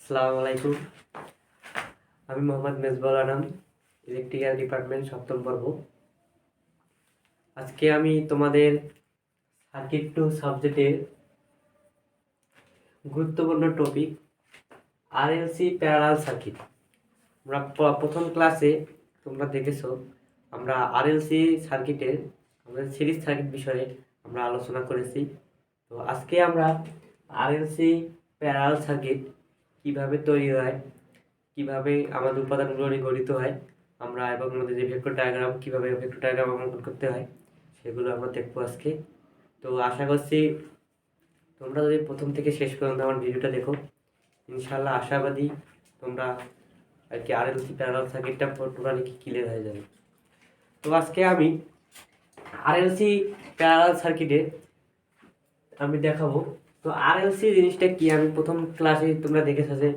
আসসালামু আলাইকুম। আমি মোহাম্মদ মেজবাউল আনাম, ইলেকট্রিক্যাল ডিপার্টমেন্ট সপ্তম পর্ব। আজকে আমি তোমাদের সার্কিট টু সাবজেক্টের গুরুত্বপূর্ণ টপিক আরএলসি প্যারালাল সার্কিট। আমরা প্রথম ক্লাসে তোমরা দেখেছো আমরা আরএলসি সার্কিটের আমাদের সিরিজ সার্কিট বিষয়ে আমরা আলোচনা করেছি। তো আজকে আমরা আরএলসি প্যারালাল সার্কিট কিভাবে তৈরি হয়, কিভাবে আমাদের উপাদানগুলো নিয়ে গঠিত হয় আমরা, এবং আমাদের যে ভেক্টর ডায়াগ্রাম কীভাবে ভেক্টর ডায়াগ্রাম অঙ্কন করতে হয় সেগুলো আমরা দেখবো আজকে। তো আশা করছি তোমরা যদি প্রথম থেকে শেষ পর্যন্ত আমার ভিডিওটা দেখো, ইনশাল্লাহ আশাবাদী তোমরা আর কি আরএলসি প্যারালাল সার্কিটটা টোটালি ক্লিয়ার হয়ে যাবে। তো আজকে আমি আরএলসি প্যারালাল সার্কিটে আমি দেখাবো। তো আরএলসি জিনিসটা কি, আমি প্রথম ক্লাসে তোমরা দেখেছো যে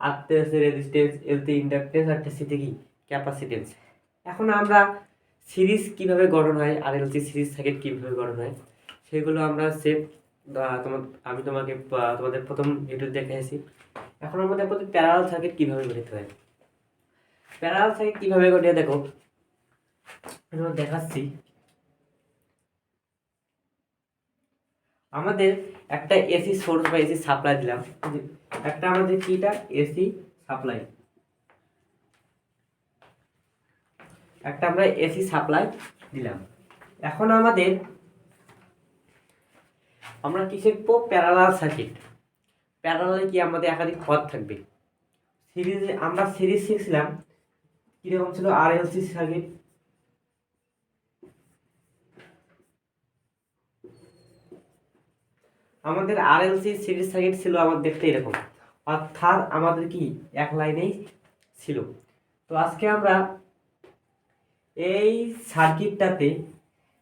আরতে আছে রেজিস্ট্যান্স, এলতে ইন্ডাকটেন্স, আর সিতে কি ক্যাপাসিটেন্স। এখন আমরা সিরিজ কিভাবে গঠন হয়, আরএলসি সিরিজ সার্কিট কিভাবে গঠন হয় সেগুলো আমরা আমি তোমাদের প্রথম ভিডিও দেখাইছি। এখন আমরা দেখবো প্যারালাল সার্কিট কিভাবে গঠিত হয়। প্যারালাল সার্কিট কিভাবে গঠিত দেখো, আমরা দেখাচ্ছি। আমাদের একটা এসি সোর্স বা এসি সাপ্লাই দিলাম, একটা আমাদের কিটা এসি সাপ্লাই, একটা আমরা এসি সাপ্লাই দিলাম। এখন আমরা কি শিখবো, প্যারালাল সার্কিট। প্যারালালে কি আমাদের একাধিক পথ থাকবে। সিরিজে আমরা সিরিজ শিখছিলাম কিরকম ছিল আরএলসি সার্কিট। আমাদের আরএলসি সিরিজ সার্কিট ছিল আমাদের দেখতে এরকম, অর্থাৎ আমাদের কি এক লাইনেই ছিল। তো আজকে আমরা এই সার্কিটটাতে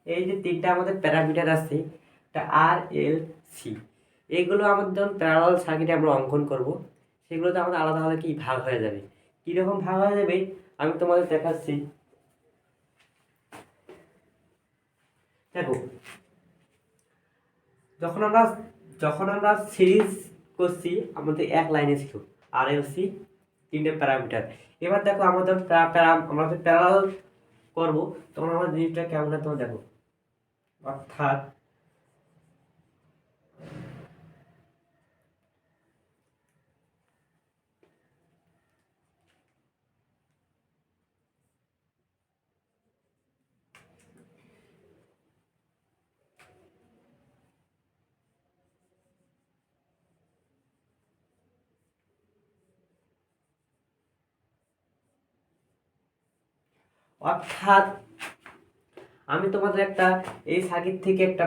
এই যে তিনটা আমাদের প্যারামিটার আছে, একটা আর এল সি, এগুলো আমাদের যখন প্যারালাল সার্কিটে আমরা অঙ্কন করব সেগুলোতে আমাদের আলাদা আলাদা কি ভাগ হয়ে যাবে। কীরকম ভাগ হয়ে যাবে আমি তোমাদের দেখাচ্ছি। দেখো, যখন আমরা সিরিজ করছি আমাদের এক লাইনে ছিল আর এল সি তিনটে প্যারামিটার। এবার দেখো আমাদের আমরা প্যারালাল করবো তখন আমার জিনিসটা কেমন হয় তোমরা দেখো। অর্থাৎ অর্থাৎ আমি তোমাদের একটা এই সার্কিট থেকে একটা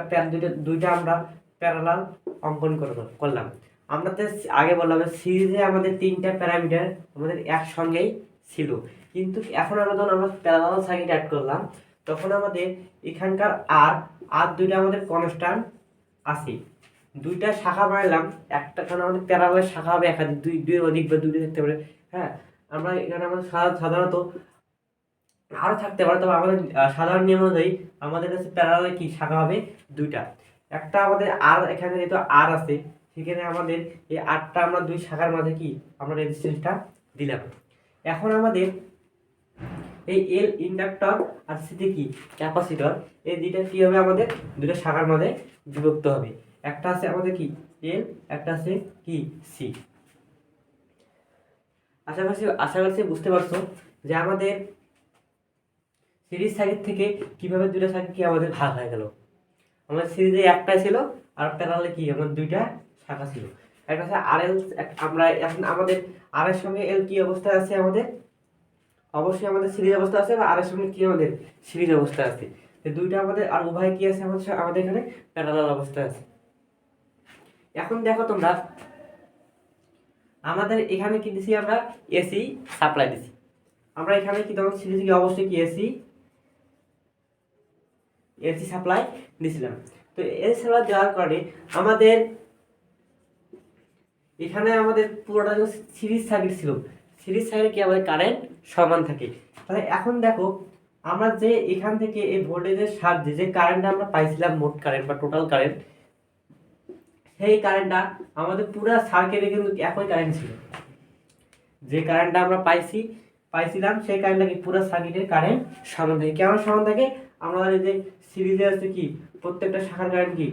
দুইটা আমরা প্যারালাল অঙ্কন করলাম। আমরা তো আগে বললাম সিরিজে আমাদের তিনটা প্যারামিটার আমাদের একসঙ্গেই ছিল, কিন্তু এখন আমরা যখন আমরা প্যারালাল সার্কিট অ্যাড করলাম তখন আমাদের এখানকার আর দুইটা আমাদের কনস্ট্যান্ট আছে। দুইটা শাখা বানালাম, একটা কারণ আমাদের প্যারালাল শাখা হবে একাধিক, দুই অধিক বা দুইটা থাকতে পারে। হ্যাঁ, আমরা এখানে আমাদের সাধারণত আরও থাকতে পারে, তবে আমাদের সাধারণ নিয়ম অনুযায়ী আমাদের কাছে প্যারালালে কি শাখা হবে দুইটা। একটা আমাদের আর, এখানে যেহেতু আর আছে সেখানে আমাদের এই আরটা আমরা দুই শাখার মাঝে কি আমরা রেজিস্ট্যান্সটা দিলাম। এখন আমাদের এই এল ইন্ডাক্টর আর সিতে কি ক্যাপাসিটর, এই দুইটা কি হবে আমাদের দুইটা শাখার মাঝে বিভক্ত হবে। একটা আছে আমাদের কি এল, একটা আছে কি সি। আশা করছি বুঝতে পারছো যে আমাদের সিরিজ সার্কিট থেকে কিভাবে দুইটা সার্কিট কি আমাদের ভাগ হয়ে গেল। আমাদের সিরিজে একটা ছিল আর প্যারালালে কি আমাদের দুইটা শাখা ছিল। একটা আছে আর এল, আমরা এখন আমাদের আর এর সঙ্গে এল কি অবস্থায় আছে, আমাদের অবশ্যই আমাদের সিরিজ অবস্থা আছে, বা আর এর সঙ্গে কি আমাদের সিরিজ অবস্থা আছে। তো দুইটা আমাদের আর উভয় কি আছে আমাদের এখানে প্যারালাল অবস্থায় আছে। এখন দেখো তোমরা আমাদের এখানে কি দিছি, আমরা এসি সাপ্লাই দিছি। আমরা এখানে কি তখন সিরিজে কি অবশ্যই কি এসি সাপ্লাই দিয়েছিলাম। তো এসি সাপ্লাই দেওয়ার কারণে আমাদের এখানে আমাদের পুরোটা সিরিজ সার্কিট ছিল, সিরিজ সার্কিটে কি আমাদের কারেন্ট সমান থাকে। তাহলে এখন দেখো আমরা যে এখান থেকে এই ভোল্টেজের সাহায্যে যে কারেন্টটা আমরা পাইছিলাম, মোট কারেন্ট বা টোটাল কারেন্ট, সেই কারেন্টটা আমাদের পুরো সার্কিটে কিন্তু একই কারেন্ট ছিল। যে কারেন্টটা আমরা পাইছিলাম সেই কারেন্টটা কি পুরো সার্কিটের কারেন্ট সমান থাকে। কেমন সমান থাকে? আমরা এই যে সিরিজে আছে কি প্রত্যেকটা শাখার কারেন্ট কি,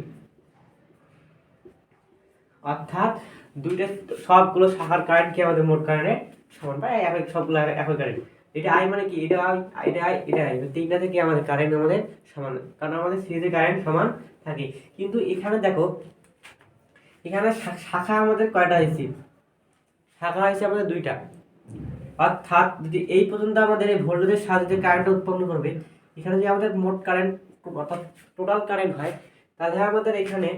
অর্থাৎ দুইটা সবগুলো শাখার কারেন্ট কি আমাদের মোট কারেন্টের সমান, বা একই সবগুলো একই কারেন্ট। এটা আই মানে কি, এটা আই, এটা আই, এটা আই, তিনটা থেকে আমাদের কারেন্ট আমাদের সমান, কারণ আমাদের সিরিজে কারেন্ট সমান থাকে। কিন্তু এখানে দেখো, এখানে শাখা আমাদের কয়টা হয়েছে? শাখা হয়েছে আমাদের দুইটা। অর্থাৎ যদি এই পর্যন্ত আমাদের এই ভোল্টেজের সাহায্যে কারেন্ট উৎপন্ন করবে, এখানে যদি আমাদের মোট কারেন্ট অর্থাৎ টোটাল কারেন্ট হয়, তাহলে আমাদের এখানে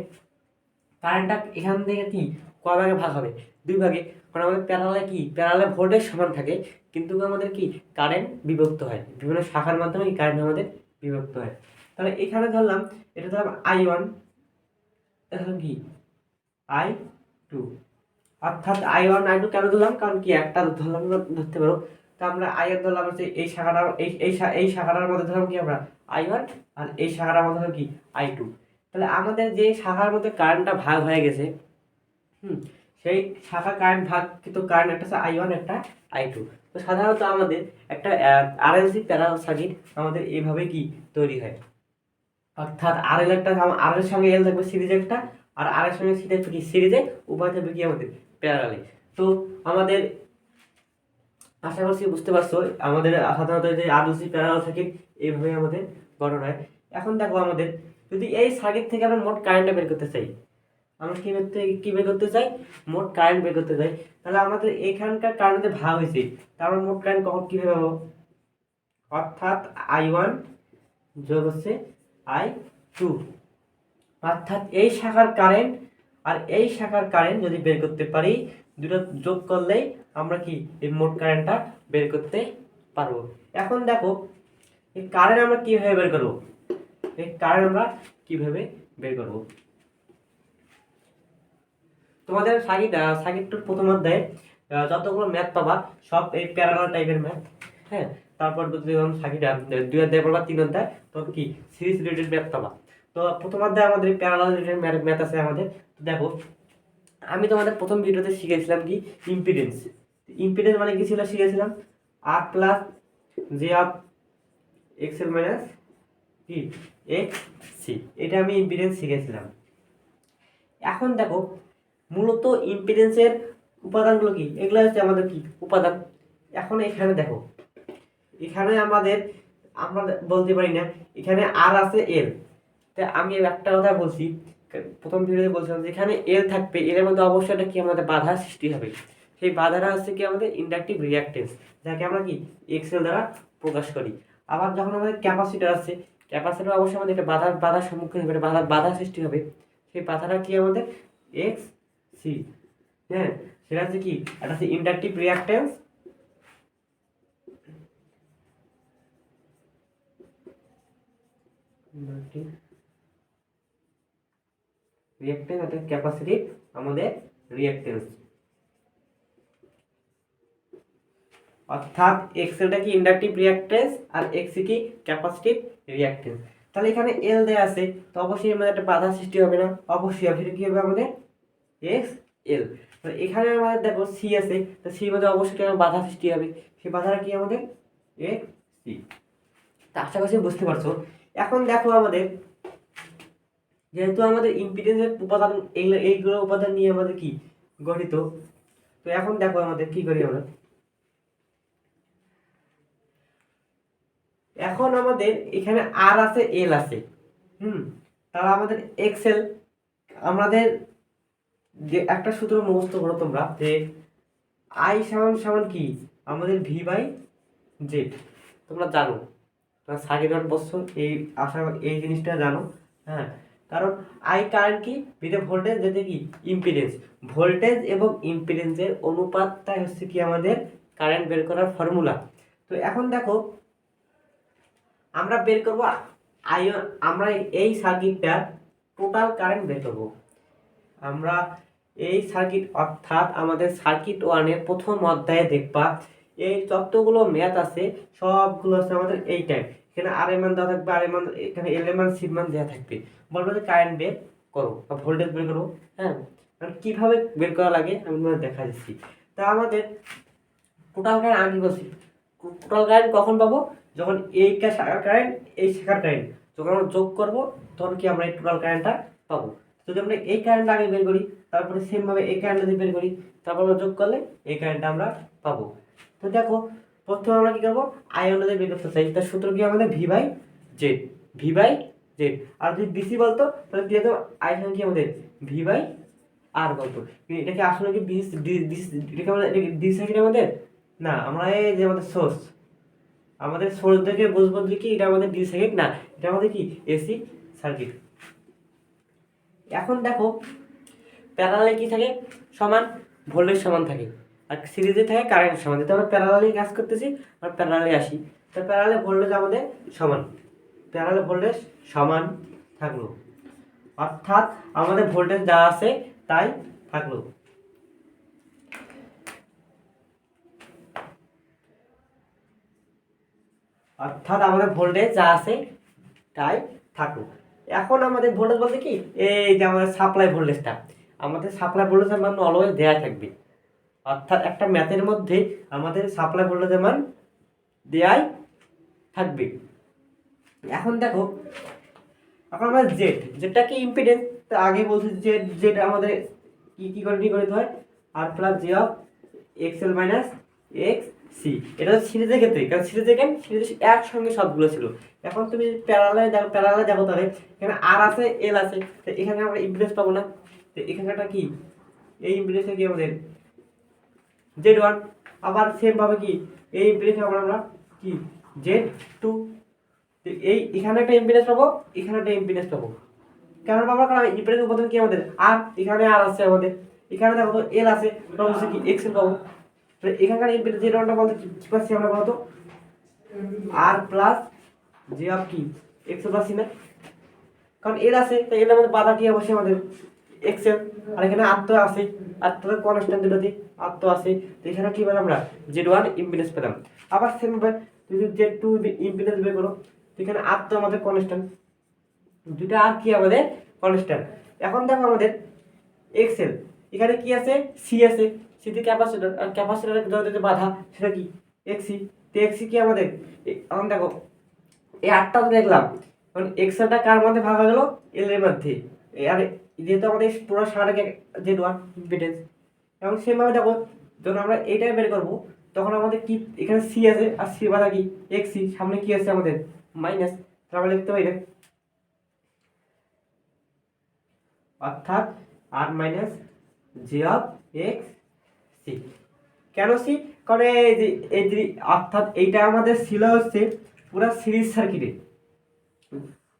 কারেন্টটা এখান থেকে কি কয় ভাগে ভাগ হবে? দুই ভাগে। কারণ আমাদের প্যারালালে কি, প্যারালালে ভোল্টেজ সমান থাকে, কিন্তু আমাদের কি কারেন্ট বিভক্ত হয়, বিভিন্ন শাখার মাধ্যমে কি কারেন্ট আমাদের বিভক্ত হয়। তাহলে এখানে ধরলাম, এটা ধরলাম I1, এখন কি I2, অর্থাৎ I1 I2 কেন ধরলাম? কারণ কি একটা ধরলাম, ধরতে পারো। তা আমরা I1 ধরলাম হচ্ছে এই শাখাটা, এই শাখাটার মধ্যে ধরলাম কি আমরা I1, আর এই শাখাটার মধ্যে ধরলাম কি I2। তাহলে আমাদের যে শাখার মধ্যে কারেন্টটা ভাগ হয়ে গেছে, সেই শাখা কারেন্ট ভাগ কিন্তু কারেন্ট একটা হচ্ছে I1, একটা I2। তো সাধারণত আমাদের একটা RLC প্যারালাল সার্কিট আমাদের এইভাবে কি তৈরি হয়, অর্থাৎ RL একটা, RL এর সঙ্গে L থাকবে সিরিজে একটা, আর R এর সঙ্গে C থাকবে কি সিরিজে, উভয় থাকবে কি আমাদের প্যারালালে। তো আমাদের আশা করছি বুঝতে পারছো, আমাদের সাধারণত যে RLC প্যারালাল সার্কিট এইভাবে আমাদের গঠন হয়। এখন দেখো, আমাদের যদি এই সার্কিট থেকে আমরা মোট কারেন্টটা বের করতে চাই, আমরা কি বের করতে চাই? মোট কারেন্ট বের করতে চাই। তাহলে আমাদের এখানকার কারেন্টে ভাগ হয়েছে, তারপর মোট কারেন্ট কখন কিভাবে পাবো? অর্থাৎ I1 যোগ হচ্ছে I2, অর্থাৎ এই শাখার কারেন্ট আর এই শাখার কারেন্ট যদি বের করতে পারি, দুটো যোগ করলেই আমরা কি এই মোট কারেন্টটা বের করতে পারবো। এখন দেখো, এই কারেন্ট আমরা কিভাবে বের করবো? এই কারেন্ট আমরা কিভাবে বের করবো? তোমাদের সার্কিটের প্রথম অধ্যায়ে যতগুলো ম্যাথ পাবা সব এই প্যারালাল টাইপের ম্যাথ। হ্যাঁ, তারপর যখন সার্কিট 2 অধ্যায় পড়বা, 3 অধ্যায় তখন কি সিরিজ রিলেটেড ম্যাথ পাবা। তো প্রথম অধ্যায়ে আমাদের প্যারালাল রিলেটেড ম্যাথ আছে আমাদের। দেখো, আমি তোমাদের প্রথম ভিডিওতে শিখেছিলাম কি ইম্পিডেন্স। ইম্পিডেন্স মানে কি ছিল শিখেছিলাম? R plus J of XL minus কি এক্স সি, এটা আমি ইম্পিডেন্স শিখেছিলাম। এখন দেখো, মূলত ইম্পিডেন্সের উপাদানগুলো কি, এগুলো হচ্ছে আমাদের কি উপাদান। এখন এখানে দেখো, এখানে আমরা বলতে পারি না এখানে আর আছে এল। তাই আমি একটা কথা বলছি, প্রথম ভিডিওতে বলছিলাম যে এখানে এল থাকবে, এর মধ্যে অবশ্যই একটা কি আমাদের বাধা সৃষ্টি হবে। সেই বাধাটা হচ্ছে কি আমাদের ইন্ডাকটিভ রিঅ্যাকটেন্স, যাকে আমরা কি এক্সএল দ্বারা প্রকাশ করি। আবার যখন আমাদের ক্যাপাসিটর আছে, ক্যাপাসিটর অবশ্যই আমাদের একটা বাধার সম্মুখীন হবে, বাধা সৃষ্টি হবে। সেই বাধাটা কি আমাদের এক্স সি। হ্যাঁ, সেটা হচ্ছে কি, এটা হচ্ছে ইন্ডাকটিভ রিঅ্যাকটেন্স, একটা ক্যাপাসিটিভ আমাদের রিঅ্যাকটেন্স। অর্থাৎ এক্সএলটা কি ইন্ডাকটিভ রিঅ্যাকটেন্স আর এক্সি কি ক্যাপাসিটিভ রিঅ্যাকটেন্স। তাহলে এখানে এল দেয়া আছে, তো অবশ্যই আমাদের একটা বাধা সৃষ্টি হবে না, অবশ্যই সেটা কি হবে আমাদের এক্স এল। তো এখানে আমাদের দেখো সি আছে, তো সির মধ্যে অবশ্যই একটা বাধা সৃষ্টি হবে, সেই বাধাটা কি আমাদের এক্স সি। তা আশা করছি বুঝতে পারছো। এখন দেখো, আমাদের যেহেতু আমাদের ইম্পিডেন্সের উপাদান এইগুলো উপাদান নিয়ে আমাদের কি গঠিত, তো এখন দেখো আমাদের কি করি আমরা। এখন আমাদের এখানে আর আছে এল আছে, তাহলে আমাদের এক্সেল, আমাদের যে একটা সূত্র মুখস্থ করো তোমরা, যে আই সমান সমান কি আমাদের ভি বাই জেড। তোমরা জানো, তোমরা সার্কিট বসছো, এই জিনিসটা জানো। হ্যাঁ, কারণ আই কারেন্ট কি বিতে ভোল্টেজ, যেটা কি ইম্পিডেন্স। ভোল্টেজ এবং ইম্পিডেন্সের অনুপাতটাই হচ্ছে কি আমাদের কারেন্ট বের করার ফর্মুলা। তো এখন দেখো, আমরা বের করব আমরা এই সার্কিটটার টোটাল কারেন্ট বের করব। আমরা এই সার্কিট, অর্থাৎ আমাদের সার্কিট 1-এর প্রথম অধ্যায়ে দেখবা এই যতগুলো ম্যাথ আছে সবগুলো আছে আমাদের এই টাইপ। এখানে আর এর মান দেওয়া থাকবে, আর এর মান, এখানে এল এর মান, সি মান দেওয়া থাকবে। বলবো যে কারেন্ট বের করো বা ভোল্টেজ বের করো। হ্যাঁ, কিভাবে বের করা লাগে আমি তোমাদের দেখা দিচ্ছি। তা আমাদের টোটাল কারেন্ট আমি বলছি, টোটাল কারেন্ট কখন পাবো, যখন এইটা শাখার কারেন্ট এই শাখার কারেন্ট যখন আমরা যোগ করবো তখন কি আমরা এই টোটাল কারেন্টটা পাবো। যদি আমরা এই কারেন্ট আগে বের করি, তারপরে সেমভাবে এই কারেন্ট যদি বের করি, তারপর আমরা যোগ করলে এই কারেন্টটা আমরা পাবো। তো দেখো প্রথমে আমরা কি করবো, আই অনুযায়ী বের করতে চাই, তার সূত্র কি আমাদের V by Z, V by Z. আর যদি ডিসি বলতো তাহলে কি হতো, আই সমান কি আমাদের ভি বাই আর বলতো। এটাকে আসলে কি এটাকে আমাদের ডিসি সার্কিট আমাদের না, আমরা এই যে আমাদের সোর্স থেকে বুঝবো যে কি এটা আমাদের ডিসি সার্কিট না, এটা আমাদের কি এসি সার্কিট। এখন দেখো প্যারালালে কি থাকে, সমান ভোল্টেজ সমান থাকে, আর সিরিজে থাকে কারেন্ট সমান। যেহেতু আমরা প্যারালালে কাজ করতেছি, আমরা প্যারালালে আসি, তো প্যারালালে ভোল্টেজ আমাদের সমান, প্যারালালে ভোল্টেজ সমান থাকলো, অর্থাৎ আমাদের ভোল্টেজ যা আছে তাই থাকলো। অর্থাৎ আমাদের ভোল্টেজ যা আছে তাই থাকলো। এখন আমাদের ভোল্টেজ বলতে কি, এই যে আমাদের সাপ্লাই ভোল্টেজটা, আমাদের সাপ্লাই ভোল্টেজের মান অলওয়েজ দেয়া থাকবে। অর্থাৎ একটা ম্যাথের মধ্যে আমাদের সাপ্লাই ভোল্টেজের মান দেয়াই থাকবে। এখন দেখো, এখন আমাদের যেটা কি ইম্পিডেন্স, আগে বলছি জেড আমাদের কি করে নির্ণয় হয়, R plus G of X L minus X C. এটা হচ্ছে সিরিজের ক্ষেত্রে, কারণ সিরিজে একসঙ্গে সবগুলো ছিল। এখন তুমি প্যারালালে দেখো তাহলে এখানে আর আছে এল আছে, তো এখানে আমরা ইম্পিডেন্স পাবো না, তো এখানটা কি এই ইম্পিডেন্সটা কি আমাদের জেড ওয়ান। আবার সেম ভাবে কি এই ইম্পিডেন্স আমরা কি জেড টু। এই এখানে একটা ইম্পিডেন্স পাবো, এখানে একটা ইম্পিডেন্স পাবো, কেন পাবো, কারণ ইম্পিডেন্স উপাদান কি আমাদের আর, এখানে আর আছে আমাদের, এখানে দেখো তো এল আছে, অবশ্যই কি এক্স এল পাবো। তো এখানকার ইম্পিডেন্স জেড ওয়ানটা বলতে কি পাচ্ছি আমরা বলতো, আর প্লাস জে অফ কি এক্স এল পাচ্ছি না, কারণ এল আছে, তাই এর আমাদের বাধা কি অবশ্যই আমাদের এক্স এল, আর এখানে আর তো আছে, আর তো কনস্ট্যান্ট দুটোতে আর তো আছে, তো এখানে কি পেলাম আমরা জেড ওয়ান ইম্পিডেন্স পেলাম। আবার সেম ভাবে যদি জেড টু ইম্পিডেন্স বের করো, এখানে আর তো আমাদের কনস্ট্যান্ট, দুইটা আর কি আমাদের কনস্ট্যান্ট। এখন দেখো আমাদের এক্সেল, এখানে কি আছে সি আছে, সিতে ক্যাপাসিটর, আর ক্যাপাসিটরের যে বাধা সেটা কি এক্সি, তো এক্সি কি আমাদের, এখন দেখো এই আটটা তো দেখলাম, কারণ এক্সেলটা কার মধ্যে ভাগ হয়ে গেল, এল এর মধ্যে, আর যেহেতু আমাদের পুরো সারাটাকে জেড ওয়ান ইম্পিডেন্স। এবং সেভাবে দেখো যখন আমরা এইটা বের করবো, তখন আমাদের কি এখানে সি আছে, আর সি বাধা কি এক্সি, সামনে কি আছে আমাদের মাইনাস, আমরা লিখতে পারি অর্থাৎ R minus G of X C. কেন সি, কারণ এই যে অর্থাৎ এইটা আমাদের ছিল হচ্ছে পুরো সিরিজ সার্কিটে,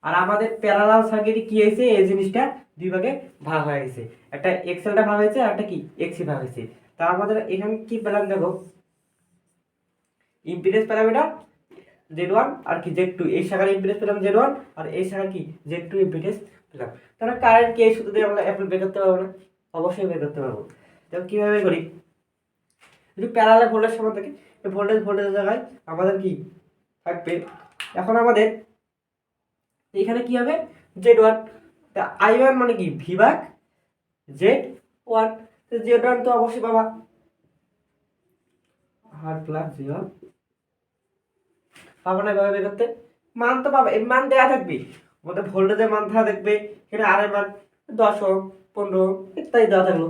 আর আমাদের প্যারালাল সার্কিটে কি হয়েছে, এই জিনিসটা দুই ভাগে ভাগ হয়ে গেছে, একটা এক্সেলটা ভাগ হয়েছে আর একটা কি এক্সি ভাগ হয়েছে। তা আমাদের এখানে কি পেলাম দেখো, ইম্পিডেন্স পেলাম এটা জেড ওয়ান আর কি জেড টু, এই শাখার ইম্পিডেন্স পেলাম জেড ওয়ান, আর এই শাখার কি জেড টু ইম্পিডেন্স পেলাম। তাহলে কারেন্ট কি এই সূত্র দিয়ে আমরা বের করতে পারবো না, অবশ্যই বের করতে পারবো। দেখো কিভাবে বের করি, যদি প্যারালাল ভোল্টেজ সমান থাকে, এই ভোল্টেজের জায়গায় আমাদের কি থাকবে, এখন আমাদের এখানে কি হবে জেড ওয়ান, আই ওয়ান মানে কি ভি ভাগ জেড ওয়ান, জেড ওয়ান তো অবশ্যই পাবা আর প্লাস জি ওয়ান, পাবো না এভাবে বের করতে, মান তো পাবে, এই মান দেওয়া থাকবে, আমাদের ভোল্টেজের মান দেওয়া থাকবে, এখানে আর এর মান 10 ওহম 15 ওহম ইত্যাদি দেওয়া থাকলো।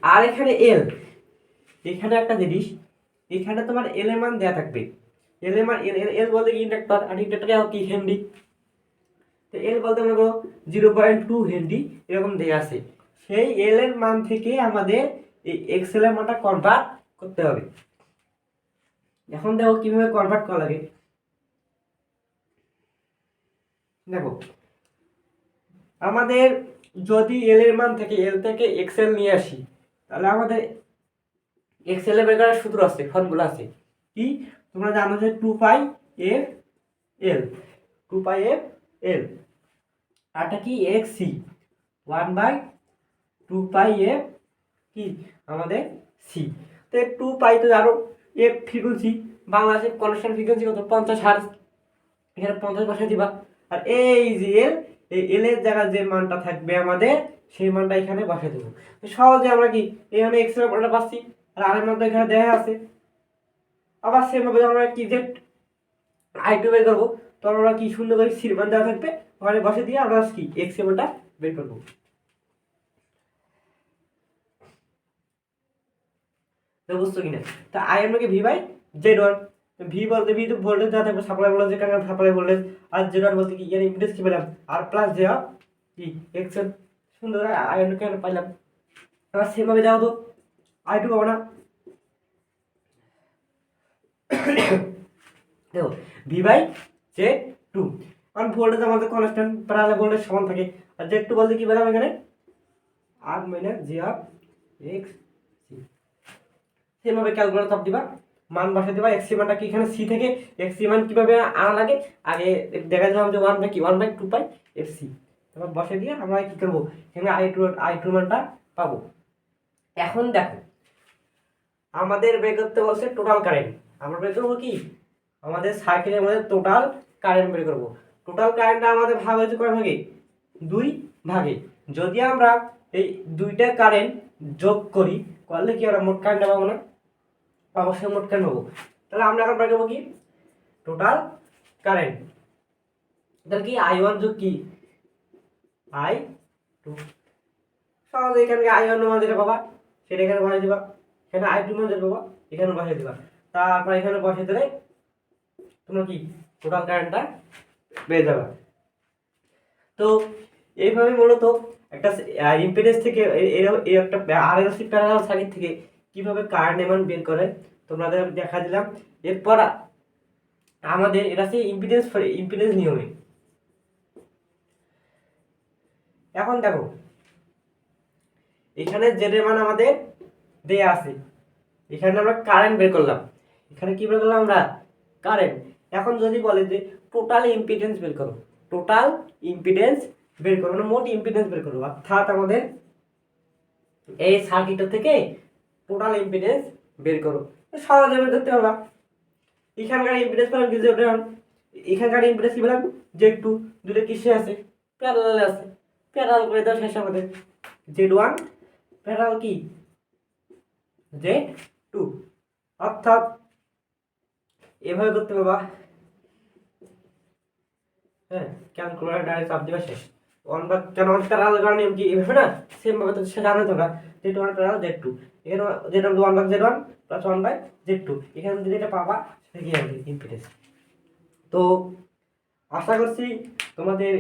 আর এখানে এল, এখানে একটা জিনিস, এখানে তোমার এল এর মান দেওয়া থাকবে, এল এর মান এল বলতে কি ইন্ডাক্টর, আর ইন্ডাক্টরে কি হেনরি, তো এল বলতে মনে করো 0.2 হেনরি এরকম দেওয়া আছে। সেই এল এর মান থেকে আমাদের এই এক্সেল এর মানটা কনভার্ট করতে হবে। এখন দেখো কিভাবে কনভার্ট করা লাগে, দেখো আমাদের যদি এল এর মান থেকে এল থেকে এক্সেল নিয়ে আসি, তাহলে আমাদের এক্সেল এর বের করার সূত্র আছে, ফর্মুলা আছে কি, তোমরা জানো যে 2 পাই এফ এল, 2 পাই এফ এল, আরটা কি এক্স সি, 1/2 পাই এফ কি আমাদের সি। তো 2 পাই তো জানো এফ ফ্রিকোয়েন্সি, বাংলাদেশের কনস্ট্যান্ট ফ্রিকোয়েন্সি কত 50 হার্জ, এখানে 50 বসাই দিবা, আর এই যে এল, এই এল এর জায়গায় যে মানটা থাকবে আমাদের সেই মানটা এখানে বসাই দেবো। সহজে আমরা কি এখানে এক্স এর মানটা পাচ্ছি, আর আর এর মান তো এখানে দেওয়া আছে। আবার সেমভাবে আমরা কি জেড I2 বের করবো, তো আমরা কি শূন্য করে সির মান দেওয়া থাকবে, ওখানে বসে দিয়ে আমরা কি এক্স এর মানটা বের করবো। বুঝছো কিনা? তা আই আমাকে V by Z one, V বলতে ভি তো ভোল্টেজ দেওয়া থাকবে, সাপ্লাই ভোল্টেজ কারণে সাপ্লাই ভোল্টেজ, আর জেড ওয়ান বলতে কি এর ইম্পিডেন্স কি পেলাম আর প্লাস জে অফ কি এক্স এর, সুন্দর আই এর কেন পাইলাম। আবার সেমভাবে যাও তো I2 পাবো না, দেখো ভি বাই জেড টু, কারণ ভোল্টেজ আমাদের কনস্ট্যান্ট প্যারালাল ভোল্টেজ সমান থাকে, আর জেড টু বলতে কি পেলাম এখানে R minus J of X C. সেভাবে ক্যালকুলেটর চাপ দিবা, মান বসে দিবা, এক্স সি মানটা কি এখানে সি থেকে এক্স সি মান কিভাবে আনা লাগে আগে দেখা দিলাম যে 1/2 পাই এফ সি, তারপর বসে দিয়ে আমরা কি করবো এখানে I2 মানটা পাবো। এখন দেখো আমাদের বের করতে বলছে টোটাল কারেন্ট, আমরা বের করবো কি আমাদের সার্কিটের মধ্যে টোটাল কারেন্ট বের করবো। টোটাল কারেন্টটা আমাদের ভাগ হয়েছে কয় ভাগে, 2 ভাগে। যদি আমরা এই দুইটা কারেন্ট যোগ করি করলে কি আমরা মোট কারেন্ট পাবো না, অবশ্যই মোট কারেন্ট পাবো। তাহলে আমরা এখন বের করবো কি টোটাল কারেন্ট, তাহলে কি I1 যোগ কি I2, সহজে এখানে I1 মান যেটা পাবা সেটা এখানে বসাই দিবা, এখানে I2 মান যেটা পাবা এখানে বসাই দিবা, তারপর এখানে বসাই দিলে তোমরা কি টোটাল কারেন্টটা পেয়ে যাবে। তো এইভাবে মূলত একটা ইম্পিডেন্স থেকে এই একটা আরএলসি প্যারালাল সার্কিট থেকে কিভাবে কারেন্ট মান বের করে তোমাদের দেখা দিলাম। এরপর আমাদের এটা হচ্ছে ইম্পিডেন্স নিয়মে। এখন দেখো এখানে জেড এর মান আমাদের দেয়া আছে, এখানে আমরা কারেন্ট বের করলাম, এখানে কি বের করলাম আমরা কারেন্ট। এখন যদি বলে যে টোটাল ইম্পিডেন্স বের করো, টোটাল ইম্পিডেন্স বের করো মানে মোট ইম্পিডেন্স বের করো, অর্থাৎ আমাদের এই সার্কিট থেকে টোটাল ইম্পিডেন্স বের করো, সহজে বের করতে পারবা। এখানকার ইম্পিডেন্স পেলাম কি জেড ওয়ান, এখানকার ইম্পিডেন্স কি পেলাম জেড টু, দুটো কিসে আছে প্যারালালে আছে, প্যারালাল করে দাও শেষ আমাদের জেড ওয়ান প্যারালাল কি জেড টু, অর্থাৎ এভাবে করতে পারবা। হ্যাঁ ক্যালকুলেটর ডাইরেক্ট চাপ দিবা শেষ। ওয়ান বা কেন প্যারালাল করার নিয়ম কি এভাবে না, সেম ভাবে তো সে জানো তোমরা Z one parallel Z two, এখানে Z one by Z one plus one by Z two, এখানে যদি এটা পাবা সেটা কি হবে ইম্পিডেন্স। তো আশা করছি তোমাদের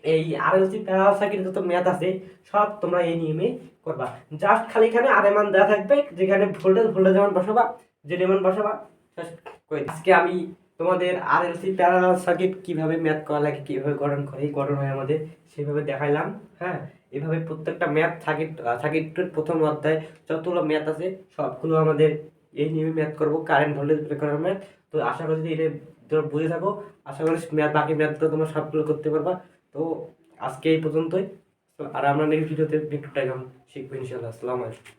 এই আরএলসি প্যারালাল সার্কিট যত ম্যাথ আছে সব তোমরা এই নিয়মে করবা। জাস্ট খালি এখানে আর মান দেওয়া থাকবে, যেখানে ভোল্টেজ মান বসাবা, জেড মান বসাবা, শেষ করে দিই। আজকে আমি তোমাদের আরএলসি প্যারালাল সার্কিট কিভাবে ম্যাথ করা লাগে, কিভাবে গঠন করে গঠন হয় আমাদের সেভাবে দেখাইলাম। হ্যাঁ এভাবে প্রত্যেকটা ম্যাথ সার্কিটের প্রথম অধ্যায় যতগুলো ম্যাথ আছে সবগুলো আমাদের এই নিয়মে ম্যাথ করবো, কারেন্ট ভোল্টেজ বের করার ম্যাথ। তো আশা করি যদি এটা তোমরা বুঝে থাকো, আশা করি ম্যাথ বাকি ম্যাথগুলো তোমরা সবগুলো করতে পারবা। তো আজকে এই পর্যন্তই, আর আমরা নেক্সট ভিডিওতে একটু টাইম শিখবো ইনশাআল্লাহ। আসসালামু আলাইকুম।